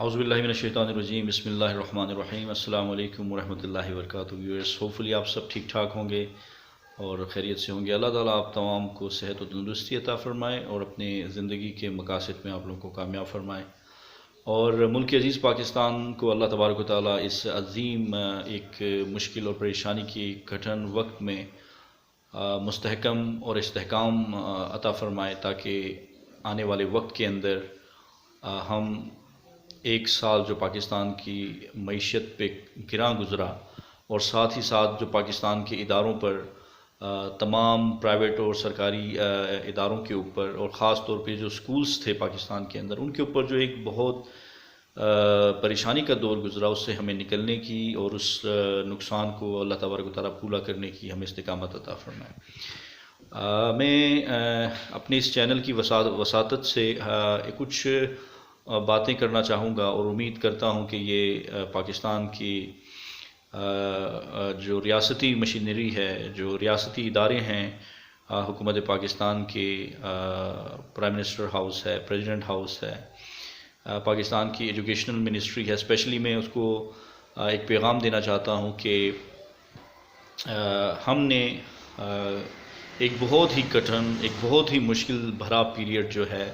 اعوذ باللہ من الشیطان الرجیم، بسم اللہ الرحمن الرحیم۔ السلام علیکم ورحمۃ اللہ وبرکاتہ۔ ویورز، ہوپفلی آپ سب ٹھیک ٹھاک ہوں گے اور خیریت سے ہوں گے۔ اللہ تعالیٰ آپ تمام کو صحت و تندرستی عطا فرمائے اور اپنے زندگی کے مقاصد میں آپ لوگوں کو کامیاب فرمائے، اور ملک عزیز پاکستان کو اللہ تبارک و تعالیٰ اس عظیم ایک مشکل اور پریشانی کی کٹھن وقت میں مستحکم اور استحکام عطا فرمائے، تاکہ آنے والے وقت کے اندر ہم ایک سال جو پاکستان کی معیشت پہ گراں گزرا، اور ساتھ ہی ساتھ جو پاکستان کے اداروں پر تمام پرائیویٹ اور سرکاری اداروں کے اوپر، اور خاص طور پہ جو سکولز تھے پاکستان کے اندر، ان کے اوپر جو ایک بہت پریشانی کا دور گزرا، اس سے ہمیں نکلنے کی اور اس نقصان کو اللہ تبارک و تعالیٰ پورا کرنے کی ہمیں استقامت عطا فرمائے۔ میں اپنے اس چینل کی وساطت سے کچھ باتیں کرنا چاہوں گا، اور امید کرتا ہوں کہ یہ پاکستان کی جو ریاستی مشینری ہے، جو ریاستی ادارے ہیں، حکومت پاکستان کے پرائم منسٹر ہاؤس ہے، پریزیڈنٹ ہاؤس ہے، پاکستان کی ایجوکیشنل منسٹری ہے، اسپیشلی میں اس کو ایک پیغام دینا چاہتا ہوں کہ ہم نے ایک بہت ہی کٹھن، ایک بہت ہی مشکل بھرا پیریڈ جو ہے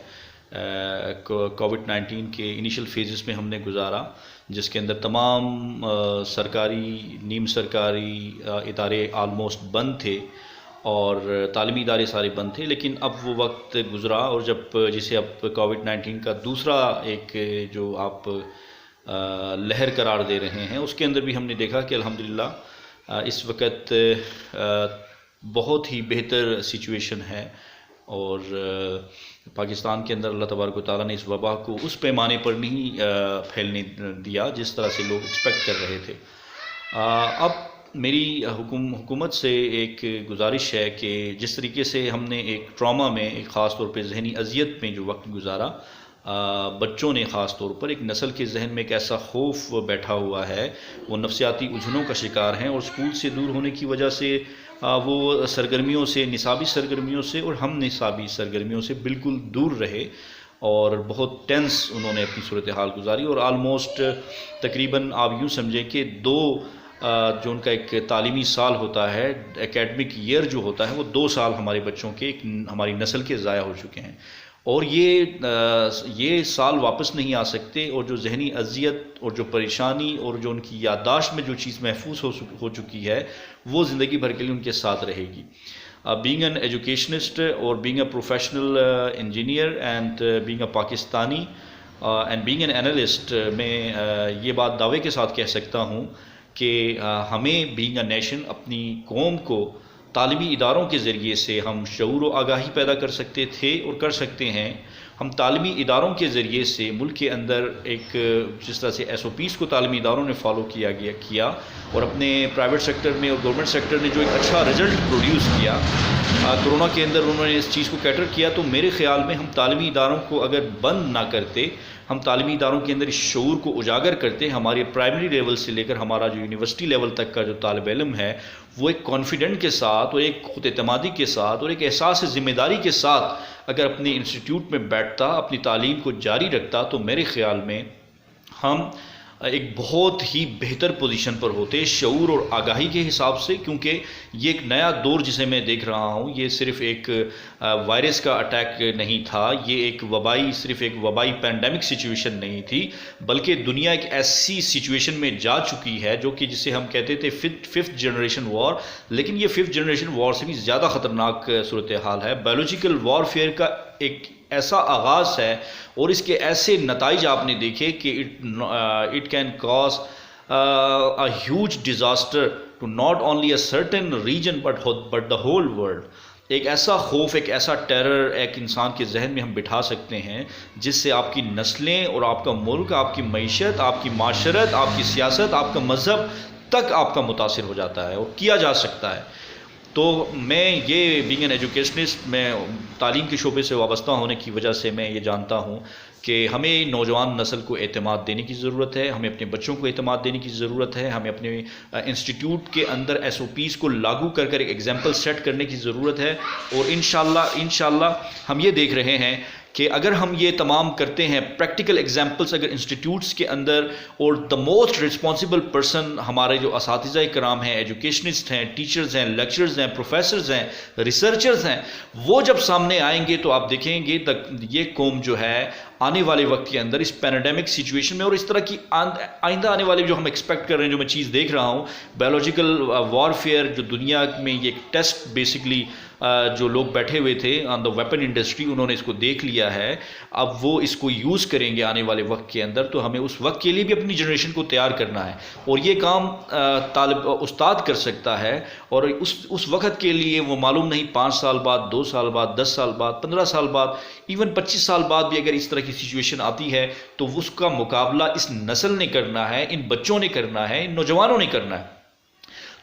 کووڈ-19 کے انیشل فیزز میں ہم نے گزارا، جس کے اندر تمام سرکاری، نیم سرکاری ادارے آلموسٹ بند تھے، اور تعلیمی ادارے سارے بند تھے۔ لیکن اب وہ وقت گزرا، اور جسے اب کووڈ-19 کا دوسرا ایک جو آپ لہر قرار دے رہے ہیں، اس کے اندر بھی ہم نے دیکھا کہ الحمدللہ اس وقت بہت ہی بہتر سچویشن ہے، اور پاکستان کے اندر اللہ تبارک و تعالیٰ نے اس وبا کو اس پیمانے پر نہیں پھیلنے دیا جس طرح سے لوگ ایکسپیکٹ کر رہے تھے۔ اب میری حکومت سے ایک گزارش ہے کہ جس طریقے سے ہم نے ایک ٹراما میں، ایک خاص طور پہ ذہنی اذیت میں جو وقت گزارا، بچوں نے خاص طور پر ایک نسل کے ذہن میں ایک ایسا خوف بیٹھا ہوا ہے، وہ نفسیاتی الجھنوں کا شکار ہیں، اور اسکول سے دور ہونے کی وجہ سے وہ سرگرمیوں سے، نصابی سرگرمیوں سے اور ہم نصابی سرگرمیوں سے بالکل دور رہے، اور بہت ٹینس انہوں نے اپنی صورتحال گزاری، اور آلموسٹ تقریباً آپ یوں سمجھیں کہ جو ان کا ایک تعلیمی سال ہوتا ہے، اکیڈمک ایئر جو ہوتا ہے، وہ 2 سال ہمارے بچوں کے، ہماری نسل کے ضائع ہو چکے ہیں، اور یہ سال واپس نہیں آ سکتے، اور جو ذہنی اذیت اور جو پریشانی اور جو ان کی یادداشت میں جو چیز محفوظ ہو چکی ہے، وہ زندگی بھر کے لیے ان کے ساتھ رہے گی۔ بینگ این ایجوکیشنسٹ اور being a professional engineer and being a Pakistani and being an analyst, میں یہ بات دعوے کے ساتھ کہہ سکتا ہوں کہ ہمیں بینگ اے نیشن، اپنی قوم کو تعلیمی اداروں کے ذریعے سے ہم شعور و آگاہی پیدا کر سکتے تھے اور کر سکتے ہیں۔ ہم تعلیمی اداروں کے ذریعے سے ملک کے اندر ایک، جس طرح سے SOPs کو تعلیمی اداروں نے فالو کیا اور اپنے پرائیویٹ سیکٹر میں اور گورنمنٹ سیکٹر نے جو ایک اچھا رزلٹ پروڈیوس کیا کرونا کے اندر، انہوں نے اس چیز کو کیٹر کیا، تو میرے خیال میں ہم تعلیمی اداروں کو اگر بند نہ کرتے، ہم تعلیمی اداروں کے اندر اس شعور کو اجاگر کرتے، ہمارے پرائمری لیول سے لے کر ہمارا جو یونیورسٹی لیول تک کا جو طالب علم ہے، وہ ایک کانفیڈنٹ کے ساتھ اور ایک خود اعتمادی کے ساتھ اور ایک احساس ذمہ داری کے ساتھ اگر اپنے انسٹیٹیوٹ میں بیٹھتا، اپنی تعلیم کو جاری رکھتا، تو میرے خیال میں ہم ایک بہت ہی بہتر پوزیشن پر ہوتے، شعور اور آگاہی کے حساب سے، کیونکہ یہ ایک نیا دور جسے میں دیکھ رہا ہوں، یہ صرف ایک وائرس کا اٹیک نہیں تھا، یہ ایک صرف ایک وبائی پینڈیمک سچویشن نہیں تھی، بلکہ دنیا ایک ایسی سچویشن میں جا چکی ہے جو کہ جسے ہم کہتے تھے 5th جنریشن وار، لیکن یہ 5th جنریشن وار سے بھی زیادہ خطرناک صورتحال ہے۔ بایولوجیکل وارفیئر کا ایک ایسا آغاز ہے، اور اس کے ایسے نتائج آپ نے دیکھے کہ it can cause a huge disaster to not only a certain region but the whole world۔ ایک ایسا خوف، ایک ایسا ٹیرر ایک انسان کے ذہن میں ہم بٹھا سکتے ہیں جس سے آپ کی نسلیں اور آپ کا ملک، آپ کی معیشت، آپ کی معاشرت، آپ کی سیاست، آپ کا مذہب تک آپ کا متاثر ہو جاتا ہے اور کیا جا سکتا ہے۔ تو میں یہ بینگ این ایجوکیشنسٹ، میں تعلیم کے شعبے سے وابستہ ہونے کی وجہ سے میں یہ جانتا ہوں کہ ہمیں نوجوان نسل کو اعتماد دینے کی ضرورت ہے، ہمیں اپنے بچوں کو اعتماد دینے کی ضرورت ہے، ہمیں اپنے انسٹیٹیوٹ کے اندر SOPs کو لاگو کر ایک ایگزامپل سیٹ کرنے کی ضرورت ہے، اور انشاءاللہ ہم یہ دیکھ رہے ہیں کہ اگر ہم یہ تمام کرتے ہیں پریکٹیکل ایگزامپلس اگر انسٹیٹیوٹس کے اندر، اور دا موسٹ رسپانسبل پرسن ہمارے جو اساتذہ کرام ہیں، ایجوکیشنسٹ ہیں، ٹیچرز ہیں، لیکچرز ہیں، پروفیسرز ہیں، ریسرچرز ہیں، وہ جب سامنے آئیں گے تو آپ دیکھیں گے یہ قوم جو ہے آنے والے وقت کے اندر اس پینڈیمک سچویشن میں، اور اس طرح کی آئندہ آنے والے جو ہم ایکسپیکٹ کر رہے ہیں، جو میں چیز دیکھ رہا ہوں، بایولوجیکل وارفیئر جو دنیا میں یہ ایک ٹیسٹ بیسکلی جو لوگ بیٹھے ہوئے تھے آن دا ویپن انڈسٹری، انہوں نے اس کو دیکھ لیا ہے، اب وہ اس کو یوز کریں گے آنے والے وقت کے اندر، تو ہمیں اس وقت کے لیے بھی اپنی جنریشن کو تیار کرنا ہے، اور یہ کام استاد کر سکتا ہے، اور اس وقت کے لیے وہ معلوم نہیں 5 سال بعد، 2 سال بعد، 10 سال بعد، 15 سال بعد، ایون 25 سال بعد بھی اگر اس طرح کی سچویشن آتی ہے تو اس کا مقابلہ اس نسل نے کرنا ہے، ان بچوں نے کرنا ہے، ان نوجوانوں نے کرنا ہے۔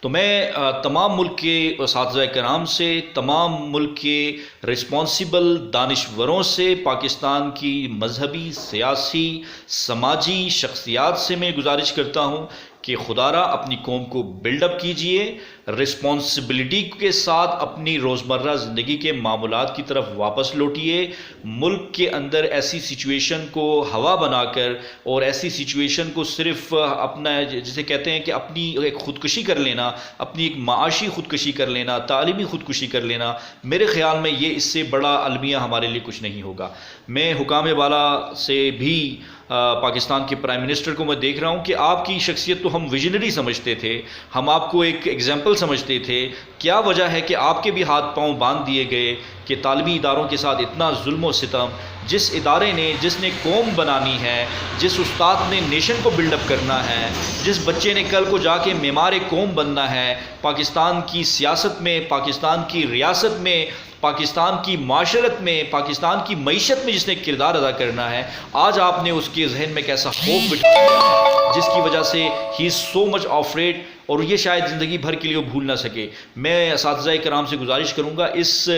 تو میں تمام ملک کے اساتذہ کرام سے، تمام ملک کے رسپانسبل دانشوروں سے، پاکستان کی مذہبی، سیاسی، سماجی شخصیات سے میں گزارش کرتا ہوں کہ خدا را اپنی قوم کو بلڈ اپ کیجئے، رسپانسبلٹی کے ساتھ اپنی روزمرہ زندگی کے معاملات کی طرف واپس لوٹیے، ملک کے اندر ایسی سچویشن کو ہوا بنا کر، اور ایسی سچویشن کو صرف اپنا جسے کہتے ہیں کہ اپنی ایک خودکشی کر لینا، اپنی ایک معاشی خودکشی کر لینا، تعلیمی خودکشی کر لینا، میرے خیال میں یہ اس سے بڑا المیہ ہمارے لیے کچھ نہیں ہوگا۔ میں حکام بالا سے بھی پاکستان کے پرائم منسٹر کو میں دیکھ رہا ہوں کہ آپ کی شخصیت تو ہم ویژنری سمجھتے تھے، ہم آپ کو ایک ایگزامپل سمجھتے تھے، کیا وجہ ہے کہ آپ کے بھی ہاتھ پاؤں باندھ دیے گئے کہ تعلیمی اداروں کے ساتھ اتنا ظلم و ستم؟ جس ادارے نے، جس نے قوم بنانی ہے، جس استاد نے نیشن کو بلڈ اپ کرنا ہے، جس بچے نے کل کو جا کے معمار قوم بننا ہے، پاکستان کی سیاست میں، پاکستان کی ریاست میں، پاکستان کی معاشرت میں، پاکستان کی معیشت میں جس نے کردار ادا کرنا ہے، آج آپ نے اس کے ذہن میں کیسا خوف بٹھا دیا جس کی وجہ سے ہی از سو مچ آفریڈ، اور یہ شاید زندگی بھر کے لیے وہ بھول نہ سکے۔ میں اساتذہ کرام سے گزارش کروں گا اس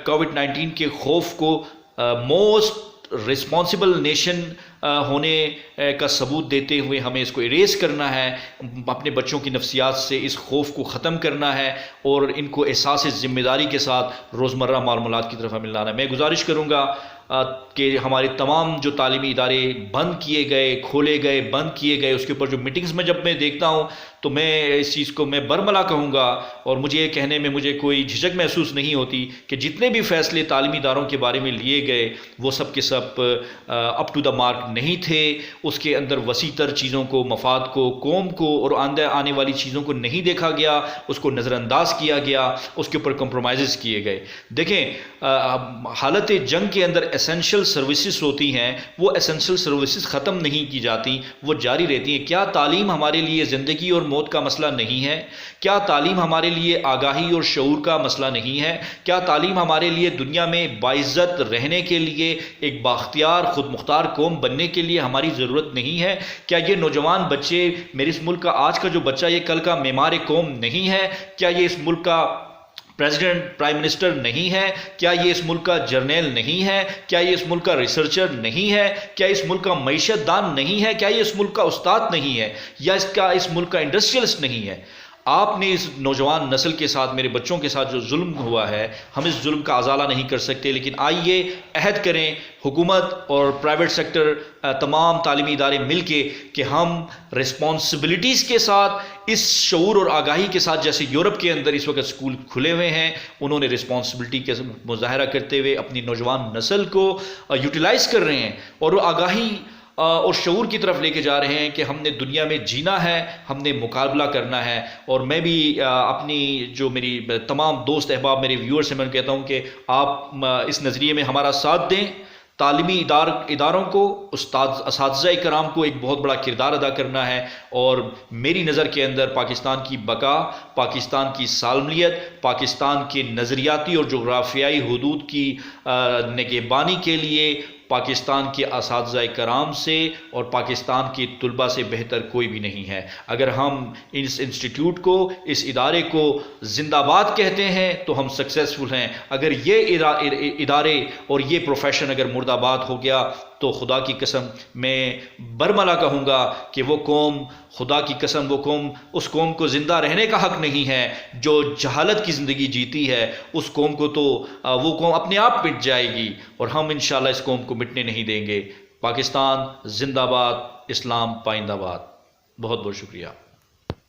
کووڈ-19 کے خوف کو موسٹ رسپانسبل نیشن ہونے کا ثبوت دیتے ہوئے ہمیں اس کو اریز کرنا ہے، اپنے بچوں کی نفسیات سے اس خوف کو ختم کرنا ہے، اور ان کو احساس ذمہ داری کے ساتھ روزمرہ معاملات کی طرف ہمیں لانا ہے۔ میں گزارش کروں گا کہ ہمارے تمام جو تعلیمی ادارے بند کیے گئے، کھولے گئے، بند کیے گئے، اس کے اوپر جو میٹنگز میں جب میں دیکھتا ہوں تو میں اس چیز کو میں برملا کہوں گا، اور مجھے یہ کہنے میں مجھے کوئی جھجک محسوس نہیں ہوتی کہ جتنے بھی فیصلے تعلیمی اداروں کے بارے میں لیے گئے وہ سب کے سب اپ ٹو دا مارک نہیں تھے، اس کے اندر وسیع تر چیزوں کو، مفاد کو، قوم کو اور آنے والی چیزوں کو نہیں دیکھا گیا، اس کو نظر انداز کیا گیا، اس کے اوپر کمپرومائزز کیے گئے۔ دیکھیں حالت جنگ کے اندر اسینشل سروسز ہوتی ہیں، وہ اسینشل سروسز ختم نہیں کی جاتی، وہ جاری رہتی ہیں۔ کیا تعلیم ہمارے لیے زندگی اور موت کا مسئلہ نہیں ہے؟ کیا تعلیم ہمارے لیے آگاہی اور شعور کا مسئلہ نہیں ہے؟ کیا تعلیم ہمارے لیے دنیا میں باعزت رہنے کے لیے، ایک بااختیار خود مختار قوم بننے کے لیے ہماری ضرورت نہیں ہے؟ کیا یہ نوجوان بچے، میرے اس ملک کا آج کا جو بچہ یہ کل کا معمار قوم نہیں ہے؟ کیا یہ اس ملک کا پریزیڈنٹ، پرائم منسٹر نہیں ہے؟ کیا یہ اس ملک کا جرنیل نہیں ہے؟ کیا یہ اس ملک کا ریسرچر نہیں ہے؟ کیا اس ملک کا معیشت دان نہیں ہے؟ کیا یہ اس ملک کا استاد نہیں ہے؟ یا اس ملک کا انڈسٹریلسٹ نہیں ہے؟ آپ نے اس نوجوان نسل کے ساتھ، میرے بچوں کے ساتھ جو ظلم ہوا ہے، ہم اس ظلم کا ازالہ نہیں کر سکتے، لیکن آئیے عہد کریں حکومت اور پرائیویٹ سیکٹر، تمام تعلیمی ادارے مل کے، کہ ہم رسپانسبلٹیز کے ساتھ، اس شعور اور آگاہی کے ساتھ، جیسے یورپ کے اندر اس وقت اسکول کھلے ہوئے ہیں، انہوں نے رسپانسبلٹی کا مظاہرہ کرتے ہوئے اپنی نوجوان نسل کو یوٹیلائز کر رہے ہیں اور آگاہی اور شعور کی طرف لے کے جا رہے ہیں کہ ہم نے دنیا میں جینا ہے، ہم نے مقابلہ کرنا ہے۔ اور میں بھی اپنی جو میری تمام دوست احباب، میرے ویور سے میں کہتا ہوں کہ آپ اس نظریے میں ہمارا ساتھ دیں۔ تعلیمی اداروں کو، اساتذہ کرام کو ایک بہت بڑا کردار ادا کرنا ہے، اور میری نظر کے اندر پاکستان کی بقا، پاکستان کی سالمیت، پاکستان کے نظریاتی اور جغرافیائی حدود کی نگہبانی کے لیے پاکستان کے اساتذہ کرام سے اور پاکستان کے طلباء سے بہتر کوئی بھی نہیں ہے۔ اگر ہم اس انسٹیٹیوٹ کو، اس ادارے کو زندہ باد کہتے ہیں تو ہم سکسیسفل ہیں۔ اگر یہ ادارے اور یہ پروفیشن اگر مرد آباد ہو گیا تو خدا کی قسم میں برملا کہوں گا کہ وہ قوم، خدا کی قسم وہ قوم، اس قوم کو زندہ رہنے کا حق نہیں ہے جو جہالت کی زندگی جیتی ہے. اس قوم کو تو وہ قوم اپنے آپ مٹ جائے گی، اور ہم انشاءاللہ اس قوم کو مٹنے نہیں دیں گے. پاکستان زندہ باد، اسلام پائندہ باد. بہت بہت شکریہ.